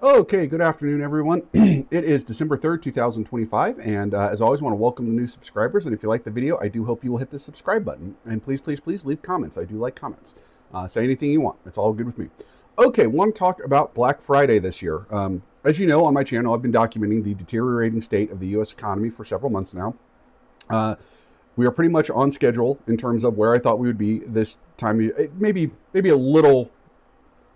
Okay, good afternoon, everyone. It is December 3rd, 2025, and as always, I want to welcome the new subscribers. And if you like the video, I do hope you will hit the subscribe button. And please, please, please leave comments. I do like comments. Say anything you want. It's all good with me. Okay, want to talk about Black Friday this year. As you know, on my channel, I've been documenting the deteriorating state of the U.S. economy for several months now. We are pretty much on schedule in terms of where I thought we would be this time. Maybe a little,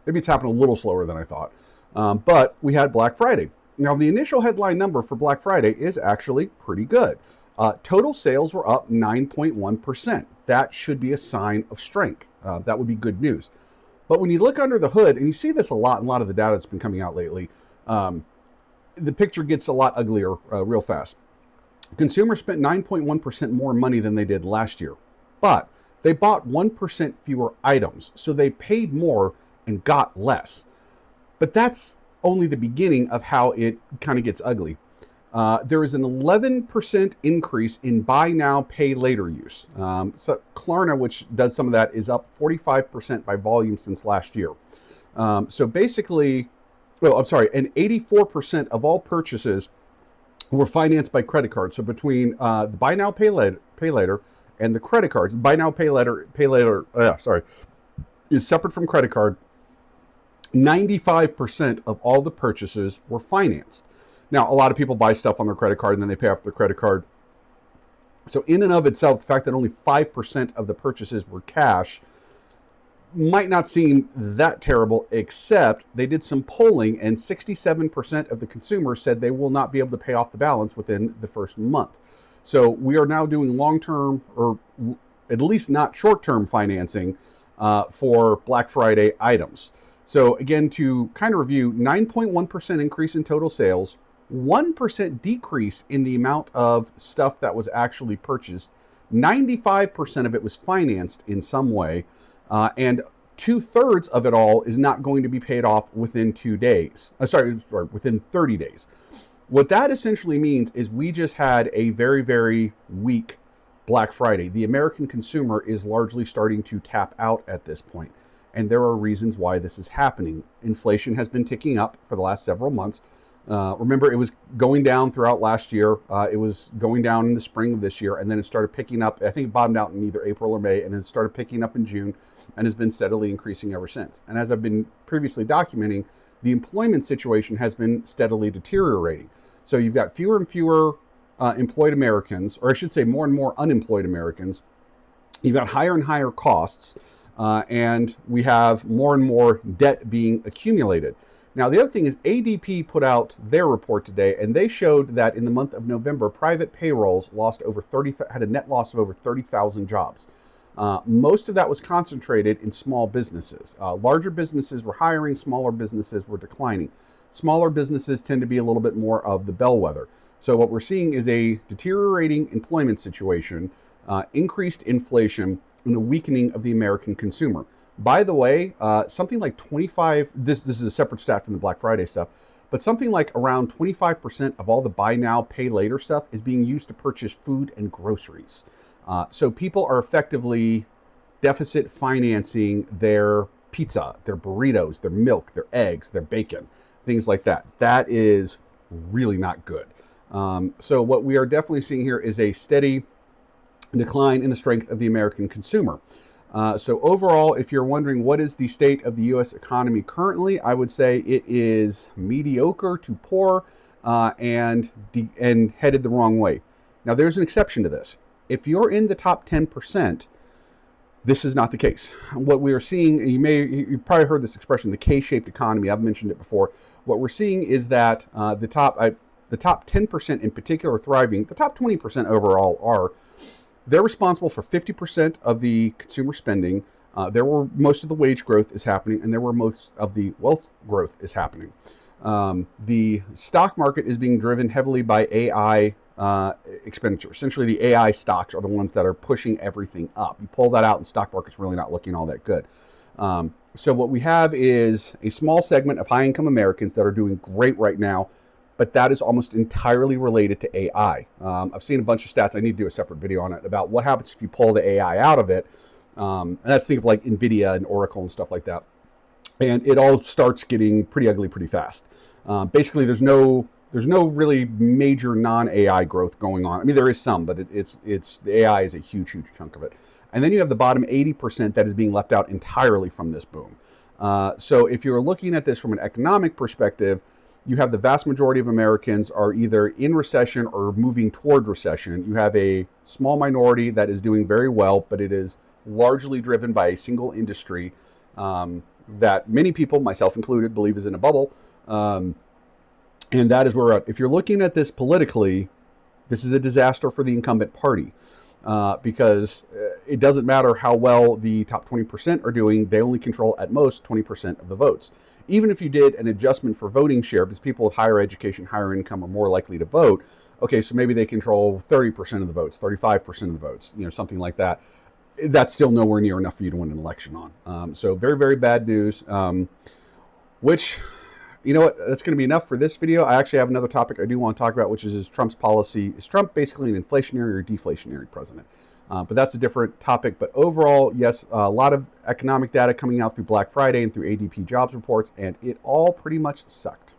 maybe it's happened a little slower than I thought. But we had Black Friday. Now, the initial headline number for Black Friday is actually pretty good. Total sales were up 9.1%. That should be a sign of strength. That would be good news. But when you look under the hood, and you see this a lot in a lot of the data that's been coming out lately, the picture gets a lot uglier real fast. Consumers spent 9.1% more money than they did last year, but they bought 1% fewer items, so they paid more and got less. But that's only the beginning of how it kind of gets ugly. There is an 11% increase in buy now, pay later use. So Klarna, which does some of that, is up 45% by volume since last year. So basically, well, I'm sorry, and 84% of all purchases were financed by credit card. So between the buy now, pay later, and the credit cards, buy now, pay later, is separate from credit card. 95% of all the purchases were financed. Now, a lot of people buy stuff on their credit card and then they pay off their credit card. So in and of itself, the fact that only 5% of the purchases were cash might not seem that terrible, except they did some polling and 67% of the consumers said they will not be able to pay off the balance within the first month. So we are now doing long-term, or at least not short-term financing for Black Friday items. So again, to kind of review, 9.1% increase in total sales, 1% decrease in the amount of stuff that was actually purchased, 95% of it was financed in some way, and 2/3 of it all is not going to be paid off within 2 days. Within 30 days. What that essentially means is we just had a very, very weak Black Friday. The American consumer is largely starting to tap out at this point. And there are reasons why this is happening. Inflation has been ticking up for the last several months. Remember, it was going down throughout last year. It was going down in the spring of this year, and then it started picking up. I think it bottomed out in either April or May, and then it started picking up in June, and has been steadily increasing ever since. And as I've been previously documenting, the employment situation has been steadily deteriorating. So you've got fewer and fewer employed Americans, or I should say more and more unemployed Americans. You've got higher and higher costs. And we have more and more debt being accumulated. Now, the other thing is ADP put out their report today, and they showed that in the month of November, private payrolls had a net loss of over 30,000 jobs. Most of that was concentrated in small businesses. Larger businesses were hiring, smaller businesses were declining. Smaller businesses tend to be a little bit more of the bellwether. So what we're seeing is a deteriorating employment situation, increased inflation, and a weakening of the American consumer. By the way, something like 25, this is a separate stat from the Black Friday stuff, but something like around 25% of all the buy now, pay later stuff is being used to purchase food and groceries. So people are effectively deficit financing their pizza, their burritos, their milk, their eggs, their bacon, things like that. That is really not good. So what we are definitely seeing here is a steady decline in the strength of the American consumer. So overall, if you're wondering what is the state of the U.S. economy currently, I would say it is mediocre to poor and headed the wrong way. Now, there's an exception to this. If you're in the top 10%, this is not the case. What we are seeing, you've probably heard this expression, the K-shaped economy. I've mentioned it before. What we're seeing is that the top 10% in particular are thriving. The top 20% overall are. They're responsible for 50% of the consumer spending. Most of the wage growth is happening, and most of the wealth growth is happening. The stock market is being driven heavily by AI expenditure. Essentially, the AI stocks are the ones that are pushing everything up. You pull that out, and stock market's really not looking all that good. So what we have is a small segment of high-income Americans that are doing great right now, but that is almost entirely related to AI. I've seen a bunch of stats. I need to do a separate video on it about what happens if you pull the AI out of it. And that's think of like NVIDIA and Oracle and stuff like that. And it all starts getting pretty ugly pretty fast. Basically, there's no really major non-AI growth going on. I mean, there is some, but it's the AI is a huge chunk of it. And then you have the bottom 80% that is being left out entirely from this boom. So if you're looking at this from an economic perspective, you have the vast majority of Americans are either in recession or moving toward recession. You have a small minority that is doing very well, but it is largely driven by a single industry that many people, myself included, believe is in a bubble. And that is where we're at. If you're looking at this politically, this is a disaster for the incumbent party because it doesn't matter how well the top 20% are doing. They only control at most 20% of the votes. Even if you did an adjustment for voting share, because people with higher education, higher income are more likely to vote. Okay, so maybe they control 30% of the votes, 35% of the votes, something like that. That's still nowhere near enough for you to win an election on. So very, very bad news, which, you know what, that's going to be enough for this video. I actually have another topic I do want to talk about, which is Trump's policy. Is Trump basically an inflationary or deflationary president? But that's a different topic. But overall, yes, a lot of economic data coming out through Black Friday and through ADP jobs reports, and it all pretty much sucked.